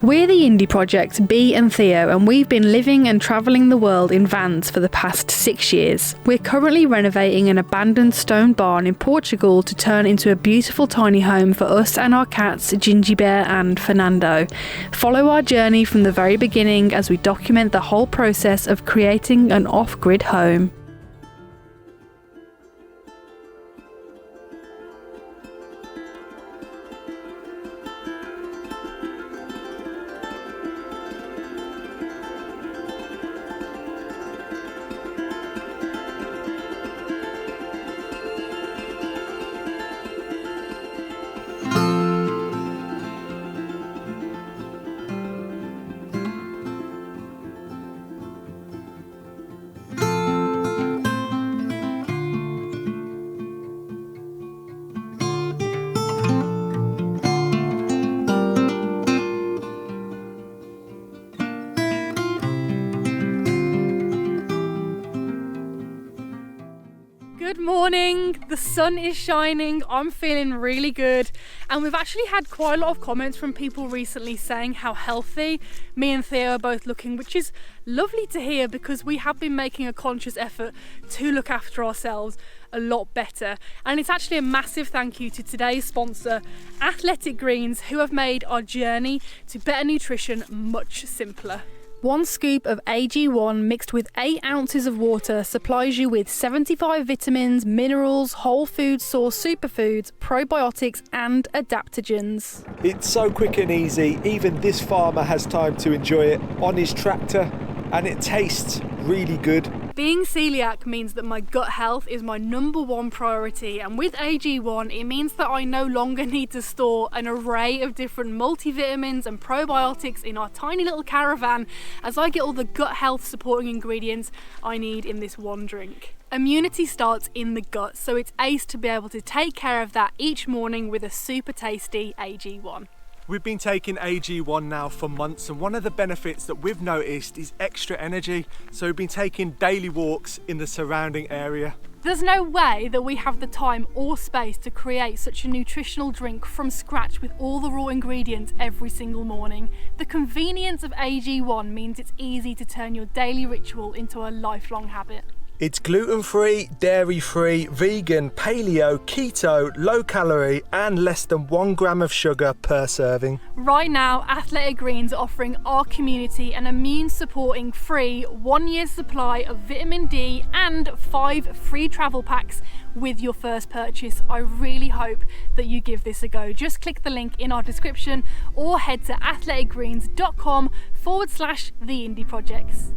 We're the indie project, Bee and Theo, and we've been living and travelling the world in vans for the past 6 years. We're currently renovating an abandoned stone barn in Portugal to turn into a beautiful tiny home for us and our cats, Ginjey Bear and Furrnando. Follow our journey from the very beginning as we document the whole process of creating an off-grid home. Good morning, the sun is shining, I'm feeling really good, and we've actually had quite a lot of comments from people recently saying how healthy me and Theo are both looking, which is lovely to hear because we have been making a conscious effort to look after ourselves a lot better. And it's actually a massive thank you to today's sponsor, Athletic Greens, who have made our journey to better nutrition much simpler. 1 scoop of AG1 mixed with 8 ounces of water supplies you with 75 vitamins, minerals, whole food source superfoods, probiotics and adaptogens. It's so quick and easy, even this farmer has time to enjoy it on his tractor, and it tastes really good. Being celiac means that my gut health is my #1 priority, and with AG1 it means that I no longer need to store an array of different multivitamins and probiotics in our tiny little caravan, as I get all the gut health supporting ingredients I need in this one drink. Immunity starts in the gut, so it's ace to be able to take care of that each morning with a super tasty AG1. We've been taking AG1 now for months, and one of the benefits that we've noticed is extra energy. So we've been taking daily walks in the surrounding area. There's no way that we have the time or space to create such a nutritional drink from scratch with all the raw ingredients every single morning. The convenience of AG1 means it's easy to turn your daily ritual into a lifelong habit. It's gluten-free, dairy-free, vegan, paleo, keto, low-calorie and less than 1 gram of sugar per serving. Right now, Athletic Greens are offering our community an immune-supporting free 1-year supply of vitamin D and 5 free travel packs with your first purchase. I really hope that you give this a go. Just click the link in our description or head to athleticgreens.com/theindyprojects.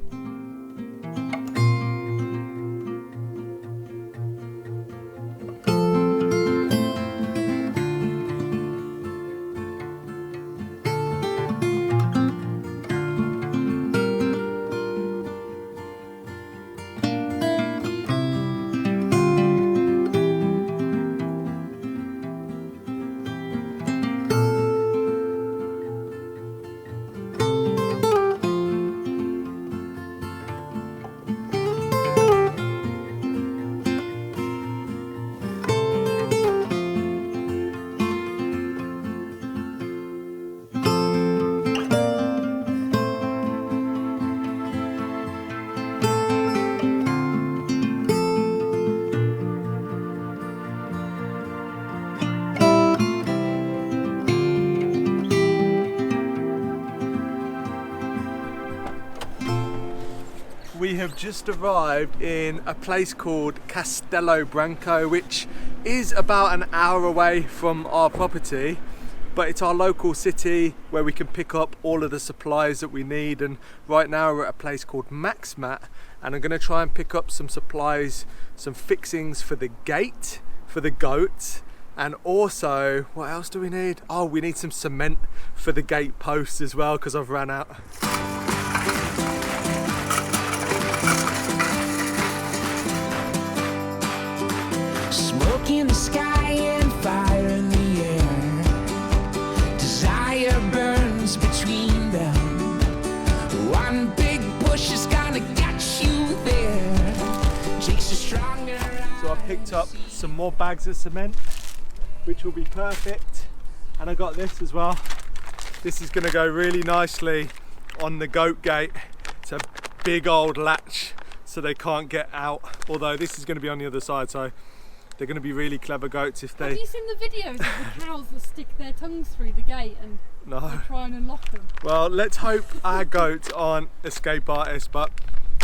We have just arrived in a place called Castelo Branco, which is about an hour away from our property, but it's our local city where we can pick up all of the supplies that we need. And right now we're at a place called Maxmat, and I'm going to try and pick up some supplies, some fixings for the gate for the goats, and also what else do we need? Oh, we need some cement for the gate posts as well, because I've ran out. Smoke in the sky and fire in the air. Desire burns between them. One big push is gonna get you there. Takes a stronger. So I picked up some more bags of cement, which will be perfect. And I got this as well. This is going to go really nicely on the goat gate. It's a big old latch so they can't get out, although this is going to be on the other side, so they're going to be really clever goats if they... Have you seen the videos of the cows that stick their tongues through the gate and No. try and unlock them? Well, let's hope our goats aren't escape artists, but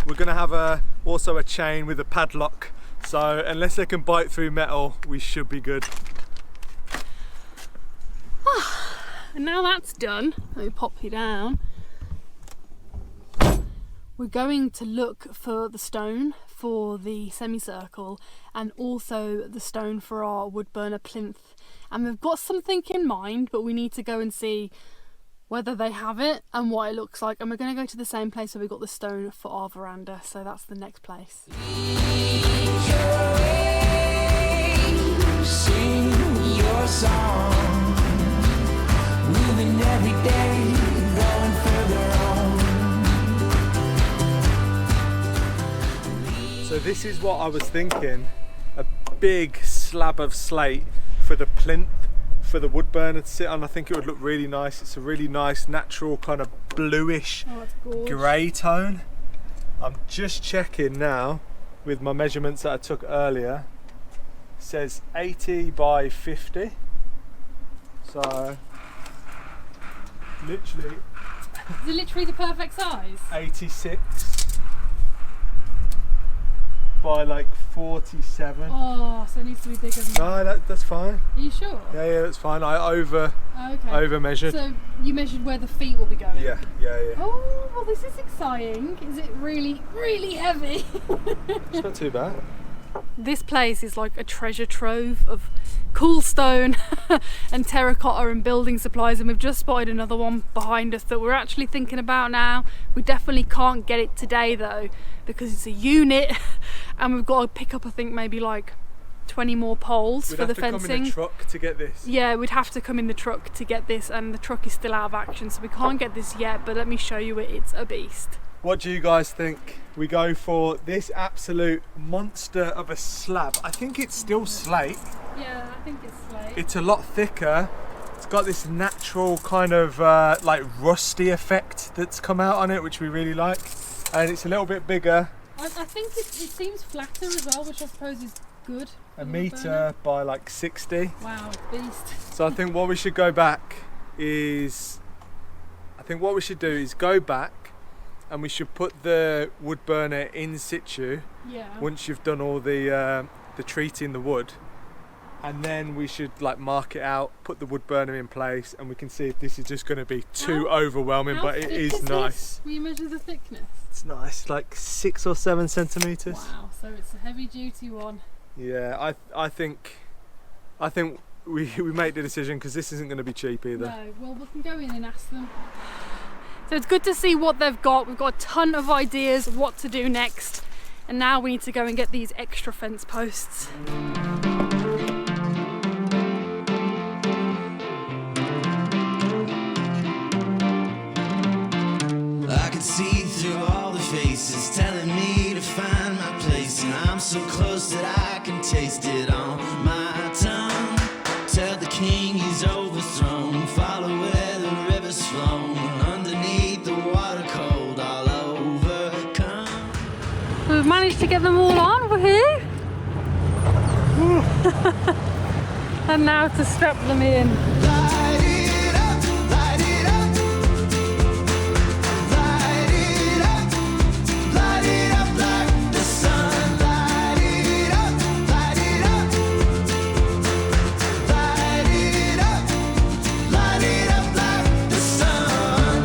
we're going to have also a chain with a padlock, so unless they can bite through metal, we should be good. And now that's done, let me pop you down. We're going to look for the stone for the semicircle and also the stone for our wood burner plinth. And we've got something in mind, but we need to go and see whether they have it and what it looks like. And we're going to go to the same place where we got the stone for our veranda, so that's the next place. Sing your song, moving every day, going further on. So this is what I was thinking, a big slab of slate for the plinth for the wood burner to sit on. I think it would look really nice. It's a really nice natural kind of bluish grey tone. I'm just checking now with my measurements that I took earlier. It says 80 by 50. So literally Is it literally the perfect size? 86 by like 47. Oh, so it needs to be bigger than that. No, that's fine. Are you sure? Yeah, that's fine. I over measured. So you measured where the feet will be going? Yeah. Oh, well this is exciting. Is it really, really heavy? It's not too bad. This place is like a treasure trove of cool stone and terracotta and building supplies, and we've just spotted another one behind us that we're actually thinking about now. We definitely can't get it today though, because it's a unit and we've got to pick up, I think, maybe like 20 more poles for the fencing. We'd have to come in a truck to get this. Yeah, we'd have to come in the truck to get this, and the truck is still out of action, so we can't get this yet, but let me show you it. It's a beast. What do you guys think? We go for this absolute monster of a slab. I think it's still slate. Yeah, I think it's slate. It's a lot thicker. It's got this natural kind of like rusty effect that's come out on it, which we really like. And it's a little bit bigger. I think it seems flatter as well, which I suppose is good. A metre by like 60. Wow, beast. So I think what we should go back is, go back and we should put the wood burner in situ. Yeah. Once you've done all the treating the wood, and then we should like mark it out, put the wood burner in place, and we can see if this is just going to be too overwhelming, but it is nice. Will you measure the thickness? It's nice, like 6 or 7 centimetres. Wow, so it's a heavy duty one. Yeah, I think we make the decision, because this isn't going to be cheap either. No, well we can go in and ask them. So it's good to see what they've got. We've got a ton of ideas of what to do next, and now we need to go and get these extra fence posts. I could see through all the faces telling me to find my place, and I'm so close that I can taste it on my tongue. Tell the king he's overthrown, follow where the river's flown, underneath the water cold, all overcome. We've managed to get them all on, woohoo! And now to strap them in. Light it up, light it up. Light it up, light it up like the sun. Light it up, light it up. Light it up, light it up like the sun.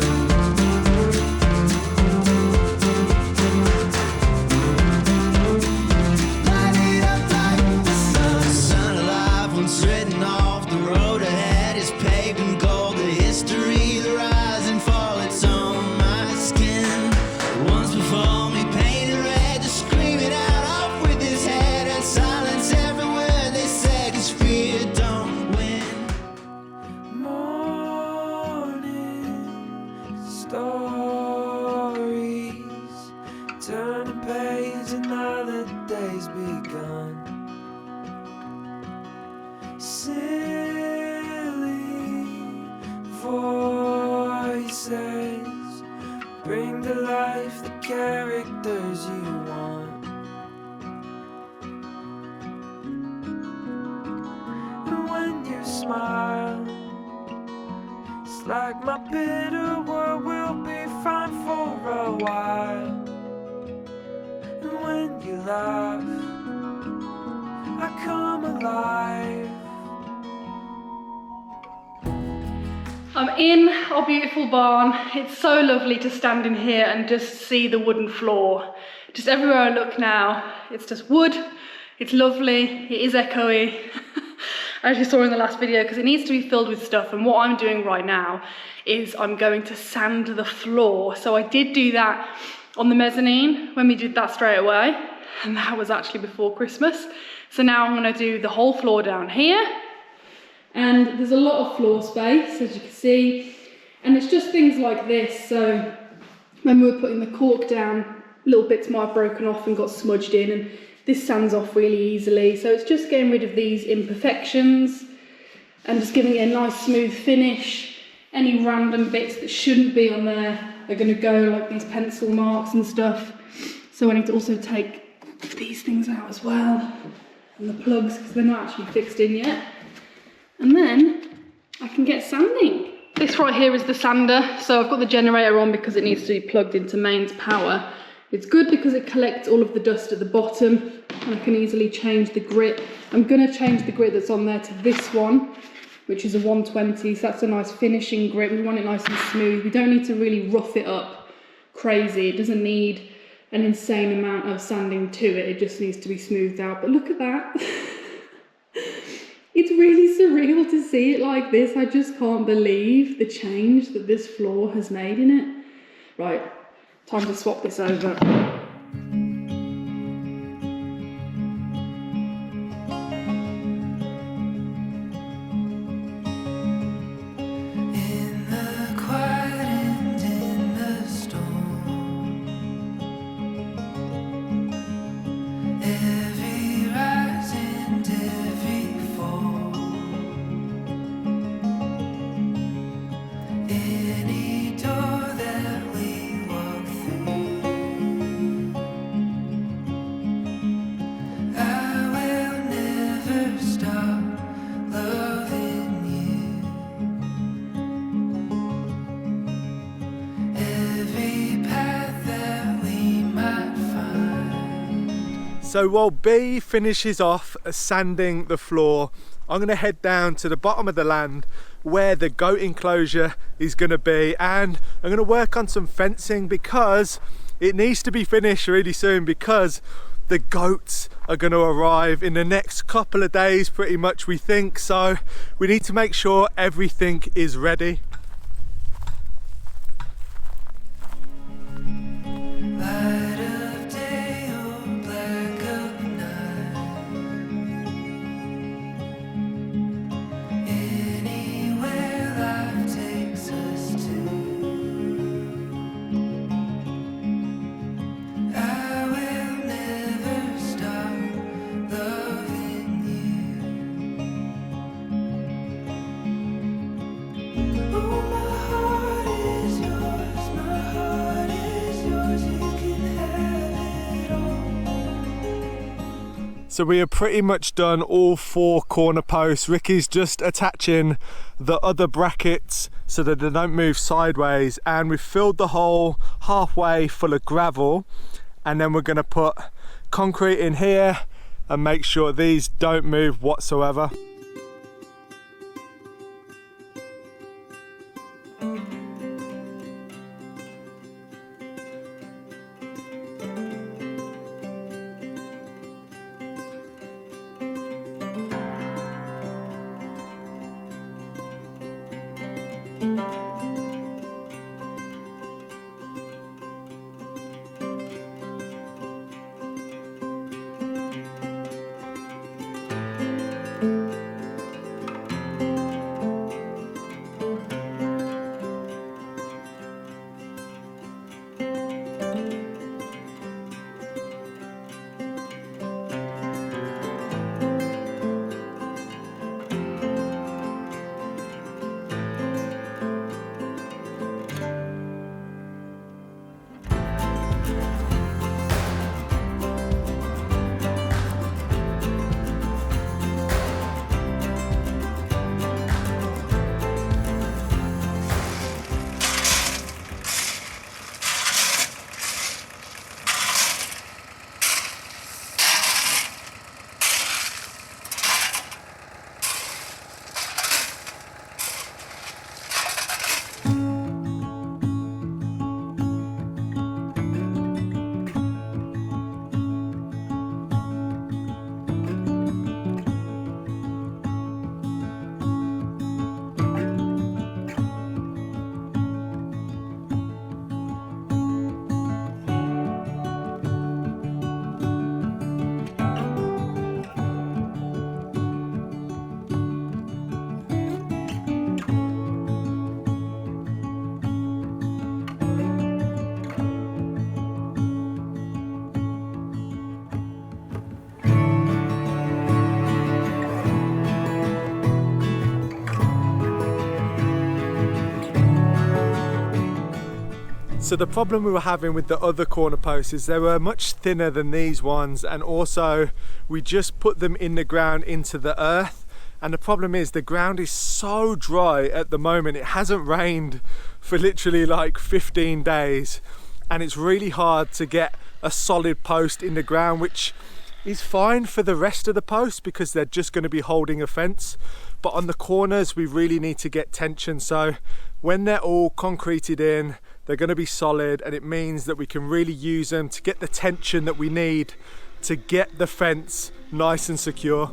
Light it up like the sun. Sun alive, once written off the road ahead is paved in gold. The history, the rise and fall, it's on my skin. Once before me painted red, just scream it out off with his head, and silence every word they said, 'cause fear don't win. Morning stories, turn the page, another day's begun. Silly voices bring to life the characters you want. And when you smile, it's like my bitter world will be fine for a while. And when you laugh, I come alive. I'm in our beautiful barn. It's so lovely to stand in here and just see the wooden floor. Just everywhere I look now, it's just wood. It's lovely, it is echoey. As you saw in the last video, because it needs to be filled with stuff, and what I'm doing right now is I'm going to sand the floor. So I did do that on the mezzanine when we did that straight away, and that was actually before Christmas. So now I'm going to do the whole floor down here. And there's a lot of floor space, as you can see, and it's just things like this. So when we were putting the cork down, little bits might have broken off and got smudged in, and this sands off really easily. So it's just getting rid of these imperfections and just giving it a nice smooth finish. Any random bits that shouldn't be on there are going to go, like these pencil marks and stuff. So I need to also take these things out as well, and the plugs, because they're not actually fixed in yet. And then I can get sanding. This right here is the sander. So I've got the generator on because it needs to be plugged into mains power. It's good because it collects all of the dust at the bottom, and I can easily change the grit. I'm going to change the grit that's on there to this one, which is a 120. So that's a nice finishing grit. We want it nice and smooth. We don't need to really rough it up crazy. It doesn't need an insane amount of sanding to it. It just needs to be smoothed out. But look at that. It's really surreal to see it like this. I just can't believe the change that this floor has made in it. Right, time to swap this over. So while Bee finishes off sanding the floor, I'm going to head down to the bottom of the land where the goat enclosure is going to be, and I'm going to work on some fencing because it needs to be finished really soon, because the goats are going to arrive in the next couple of days pretty much, we think. So we need to make sure everything is ready. So we are pretty much done all 4 corner posts. Ricky's just attaching the other brackets so that they don't move sideways, and we've filled the hole halfway full of gravel, and then we're going to put concrete in here and make sure these don't move whatsoever. So the problem we were having with the other corner posts is they were much thinner than these ones, and also we just put them in the ground into the earth, and the problem is the ground is so dry at the moment. It hasn't rained for literally like 15 days, and it's really hard to get a solid post in the ground, which is fine for the rest of the posts because they're just going to be holding a fence, but on the corners we really need to get tension. So when they're all concreted in, they're going to be solid, and it means that we can really use them to get the tension that we need to get the fence nice and secure.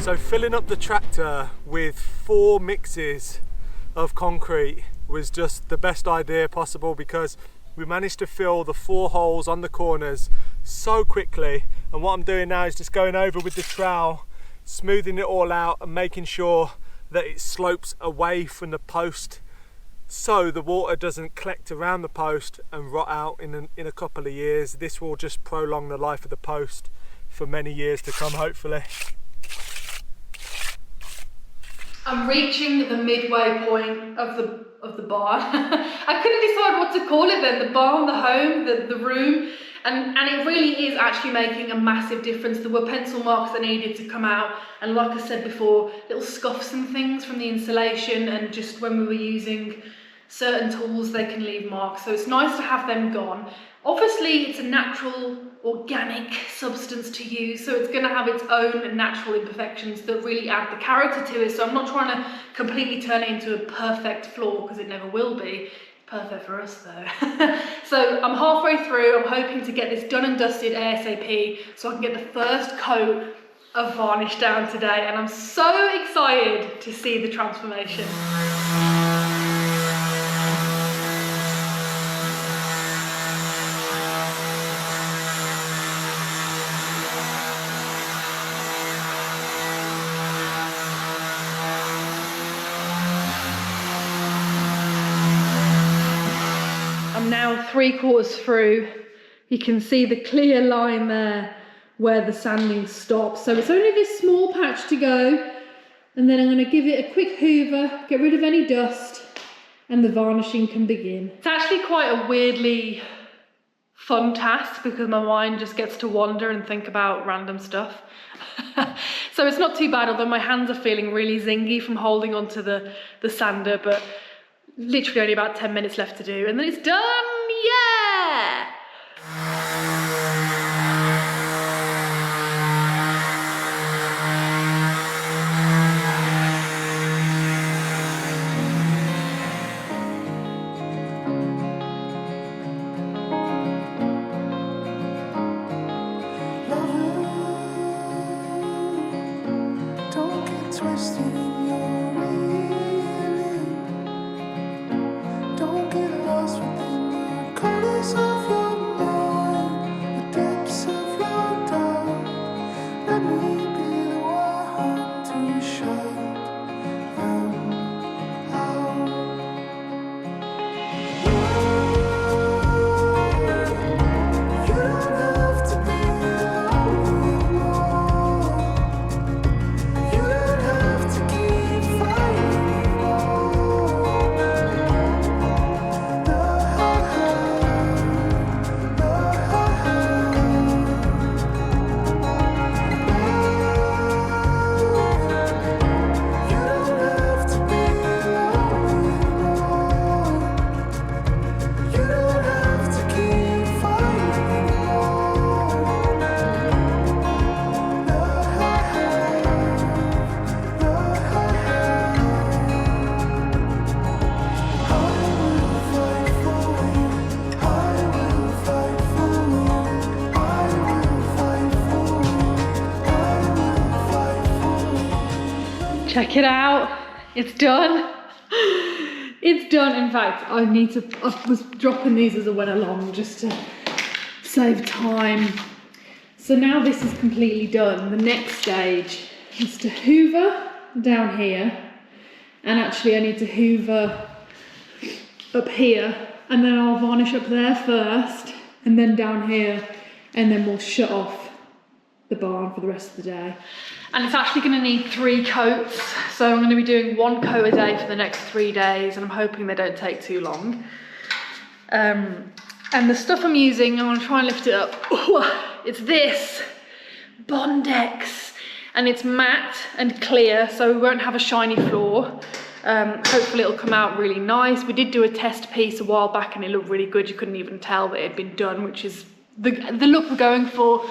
So filling up the tractor with 4 mixes of concrete was just the best idea possible, because we managed to fill the 4 holes on the corners so quickly. And what I'm doing now is just going over with the trowel, smoothing it all out and making sure that it slopes away from the post so the water doesn't collect around the post and rot out in a couple of years. This will just prolong the life of the post for many years to come, hopefully. I'm reaching the midway point of the barn. I couldn't decide what to call it then. The barn, the home, the room, and it really is actually making a massive difference. There were pencil marks that needed to come out, and like I said before, little scuffs and things from the insulation, and just when we were using certain tools they can leave marks, so it's nice to have them gone. Obviously it's a natural organic substance to use, so it's going to have its own natural imperfections that really add the character to it. So I'm not trying to completely turn it into a perfect floor, because it never will be. Perfect for us though. So I'm halfway through. I'm hoping to get this done and dusted ASAP so I can get the first coat of varnish down today, and I'm so excited to see the transformation. Now 3/4 through, you can see the clear line there where the sanding stops. So it's only this small patch to go, and then I'm going to give it a quick hoover, get rid of any dust, and the varnishing can begin. It's actually quite a weirdly fun task because my mind just gets to wander and think about random stuff. So it's not too bad, although my hands are feeling really zingy from holding onto the sander, but literally only about 10 minutes left to do, and then it's done. Yeah! Don't get twisted in your healing. Don't get lost within check it out. It's done. It's done. In fact, I was dropping these as I went along just to save time. So now this is completely done. The next stage is to hoover down here, and actually I need to hoover up here, and then I'll varnish up there first, and then down here, and then we'll shut off the barn for the rest of the day. And it's actually going to need 3 coats, so I'm going to be doing 1 coat a day for the next 3 days, and I'm hoping they don't take too long. And the stuff I'm using, I'm going to try and lift it up. It's this Bondex, and it's matte and clear, so we won't have a shiny floor. Hopefully it'll come out really nice. We did do a test piece a while back and it looked really good. You couldn't even tell that it had been done, which is the look we're going for.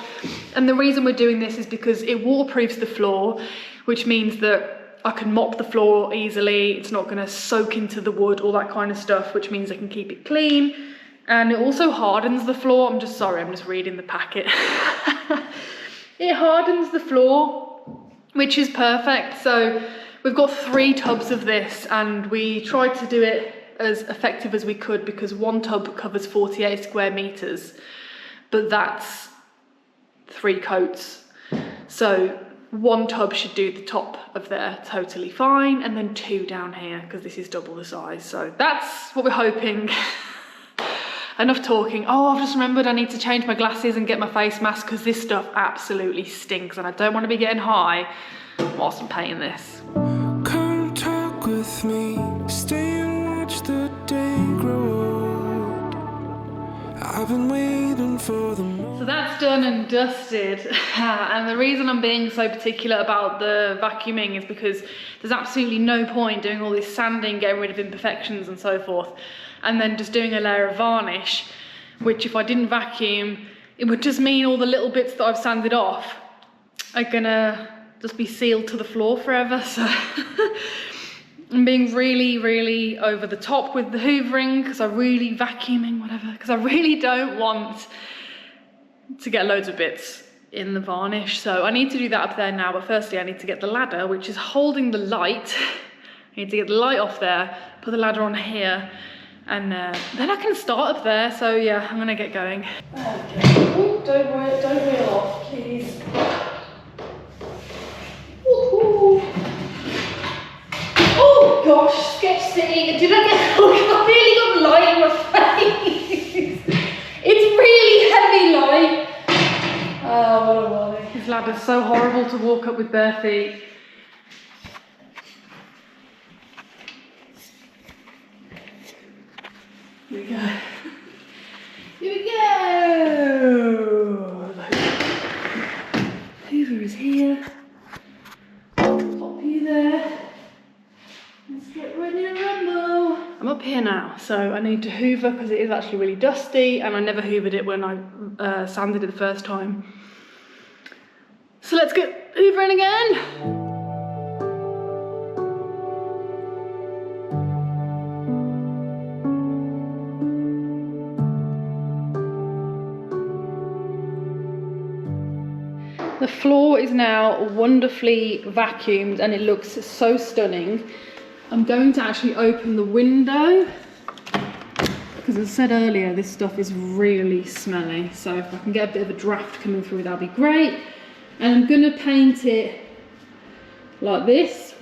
And the reason we're doing this is because it waterproofs the floor, which means that I can mop the floor easily. It's not going to soak into the wood, all that kind of stuff, which means I can keep it clean. And it also hardens the floor. I'm just reading the packet. It hardens the floor, which is perfect. So we've got 3 tubs of this, and we tried to do it as effective as we could because 1 tub covers 48 square meters, but that's 3 coats. So 1 tub should do the top of there totally fine, and then 2 down here because this is double the size. So that's what we're hoping. Enough talking. Oh, I've just remembered I need to change my glasses and get my face mask because this stuff absolutely stinks and I don't want to be getting high whilst I'm painting this. Come talk with me, stay and watch the day grow. I've been waiting for the moment. So that's done and dusted. And the reason I'm being so particular about the vacuuming is because there's absolutely no point doing all this sanding, getting rid of imperfections and so forth, and then just doing a layer of varnish, which if I didn't vacuum, it would just mean all the little bits that I've sanded off are gonna just be sealed to the floor forever. So I'm being really, really over the top with the hoovering because I really don't want to get loads of bits in the varnish. So I need to do that up there now, but firstly I need to get the ladder, which is holding the light. I need to get the light off there, put the ladder on here, and then I can start up there. So yeah, I'm gonna get going. Okay. Ooh, don't reel off, please. Ooh. Oh gosh, Sketch City. Did I get? I really got light in my face. It's really heavy light. Oh, what a worry. This ladder's so horrible to walk up with bare feet. Here we go. Here we go. Hoover is here. Pop you there. Let's get ready to rumble. I'm up here now, so I need to hoover because it is actually really dusty, and I never hoovered it when I sanded it the first time. So let's get hoovering again. The floor is now wonderfully vacuumed and it looks so stunning. I'm going to actually open the window because, as I said earlier, this stuff is really smelly. So if I can get a bit of a draft coming through, that'd be great. And I'm going to paint it like this,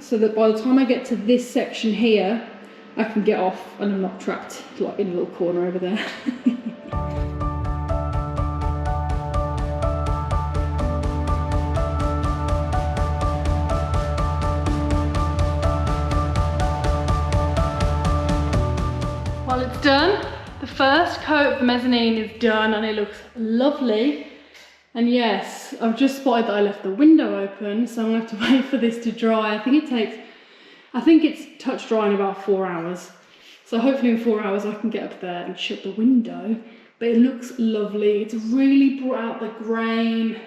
so that by the time I get to this section here, I can get off and I'm not trapped like in a little corner over there. Well, it's done. The first coat of the mezzanine is done and it looks lovely. And yes, I've just spotted that I left the window open, so I'm gonna have to wait for this to dry. I think it's touch dry in about 4 hours. So hopefully in 4 hours I can get up there and shut the window. But it looks lovely. It's really brought out the grain.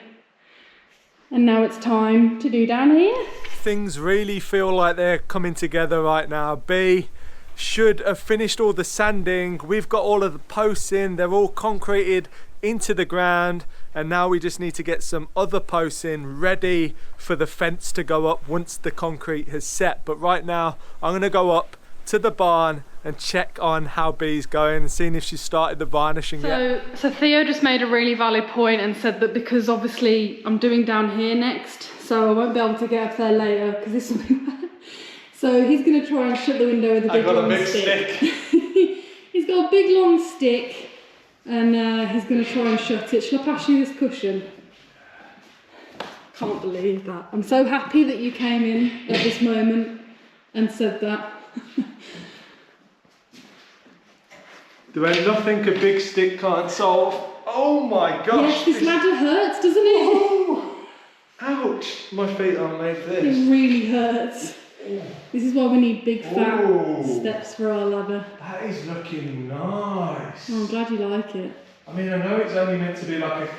And now it's time to do down here. Things really feel like they're coming together right now. Bee should have finished all the sanding. We've got all of the posts in. They're all concreted into the ground. and now we just need to get some other posts in ready for the fence to go up once the concrete has set. But right now I'm going to go up to the barn and check on how Bee's going and seeing if she started the varnishing yet. So Theo just made a really valid point and said that because obviously I'm doing down here next, so I won't be able to get up there later because this will be so he's going to try and shut the window with a big long stick. He's got a big long stick and he's going to try and shut it. Shall I pass you this cushion? Can't believe that. I'm so happy that you came in at this moment and said that. There ain't nothing a big stick can't solve. Oh my gosh. Yes, this ladder hurts, doesn't it? Oh, ouch. My feet aren't made for this. It really hurts. This is why we need big fat steps for our ladder. That is looking nice. Oh, I'm glad you like it. I mean, I know it's only meant to be like a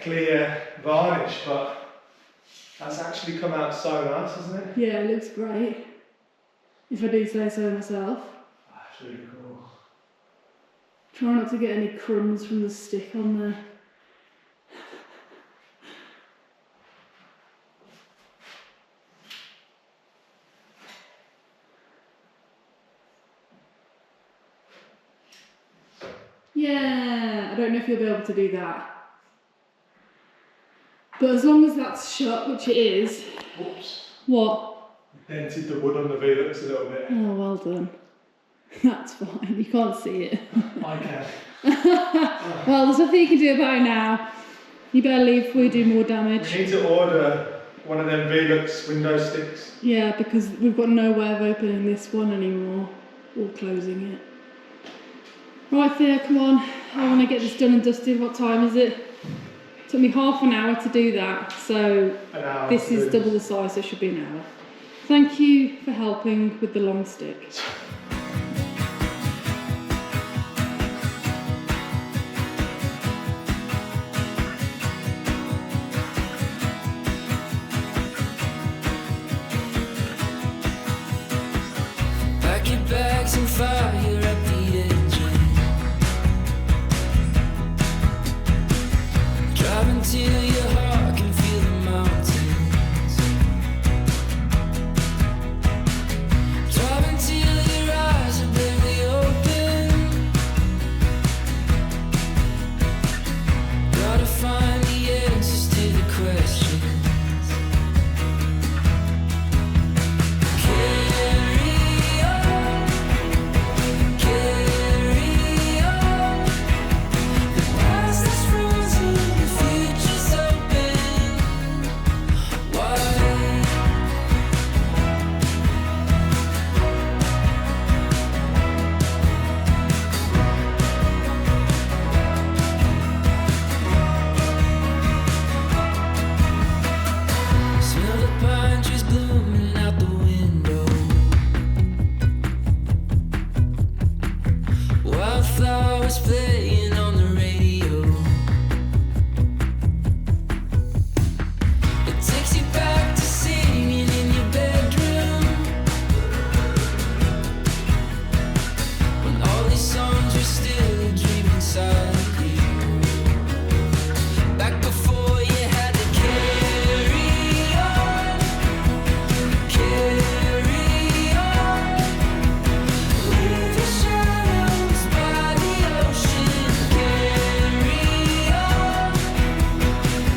clear varnish, but that's actually come out so nice, hasn't it? Yeah, it looks great. If I do say so myself. That's really cool. Try not to get any crumbs from the stick on there. Yeah, I don't know if you'll be able to do that. But as long as that's shut, which it is. Whoops. What? Dented the wood on the Velux a little bit. Oh, well done. That's fine, you can't see it. I can. Well, there's nothing you can do about it now. You better leave before you do more damage. We need to order one of them Velux window sticks. Yeah, because we've got no way of opening this one anymore, or closing it. Right Theo, come on. I want to get this done and dusted. What time is it? It took me half an hour to do that, so this is double the size, so it should be an hour. Thank you for helping with the long stick. Pack your bags and fire up the engine. Drive until your heart can feel the mountains. Drive until your eyes are barely open. Gotta find the answers to the questions. Playing on the radio. It takes you back to singing in your bedroom, when all these songs were still a dream inside you. Back before you had to carry on, carry on. Leave your shadows by the ocean. Carry on,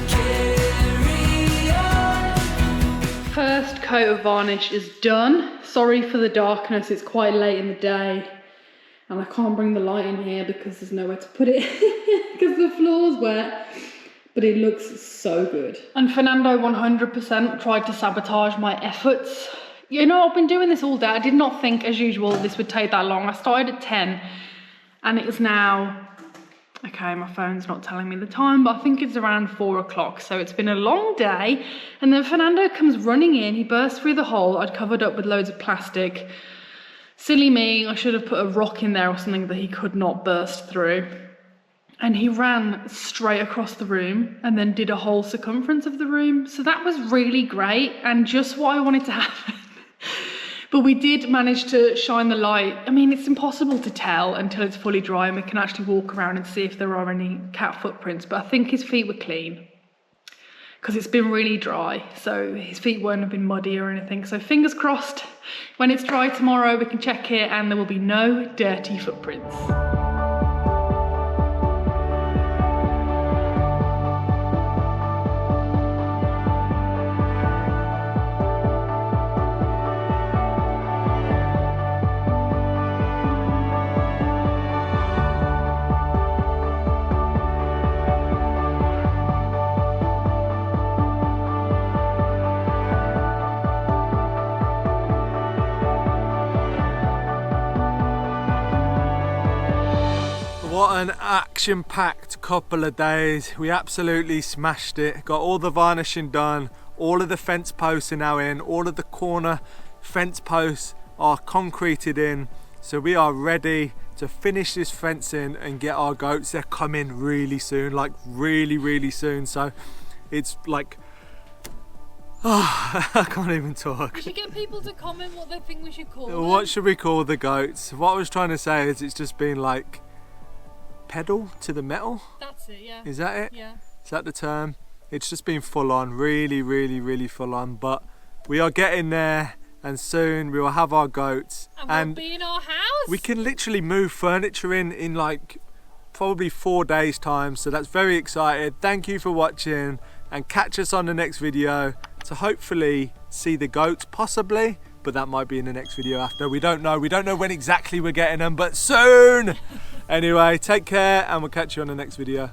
carry on. First coat of varnish is done. Sorry for the darkness, it's quite late in the day and I can't bring the light in here because there's nowhere to put it because the floor's wet, but it looks so good. And Furrnando 100% tried to sabotage my efforts. You know, I've been doing this all day. I did not think, as usual, this would take that long. I started at 10 and it is now, okay, my phone's not telling me the time, but I think it's around 4 o'clock. So it's been a long day. And then Furrnando comes running in. He burst through the hole I'd covered up with loads of plastic. Silly me, I should have put a rock in there or something that he could not burst through. And he ran straight across the room and then did a whole circumference of the room. So that was really great and just what I wanted to happen. But we did manage to shine the light. I mean, it's impossible to tell until it's fully dry and we can actually walk around and see if there are any cat footprints. But I think his feet were clean because it's been really dry. So his feet won't have been muddy or anything. So fingers crossed, when it's dry tomorrow, we can check it and there will be no dirty footprints. What an action-packed couple of days. We absolutely smashed it. Got all the varnishing done, all of the fence posts are now in, all of the corner fence posts are concreted in. So we are ready to finish this fencing and get our goats. They're coming really soon, like really soon. So it's like, oh, I can't even talk. We should get people to comment what they think we should call them. What should we call the goats? What I was trying to say is it's just been like pedal to the metal. That's it, yeah. Is that it? Yeah. Is that the term? It's just been full on, really full on, but we are getting there and soon we will have our goats and we'll be in our house. We can literally move furniture in like probably 4 days time, so that's very excited. Thank you for watching and catch us on the next video to hopefully see the goats possibly, but that might be in the next video after. We don't know when exactly we're getting them, but soon. Anyway, take care and we'll catch you on the next video.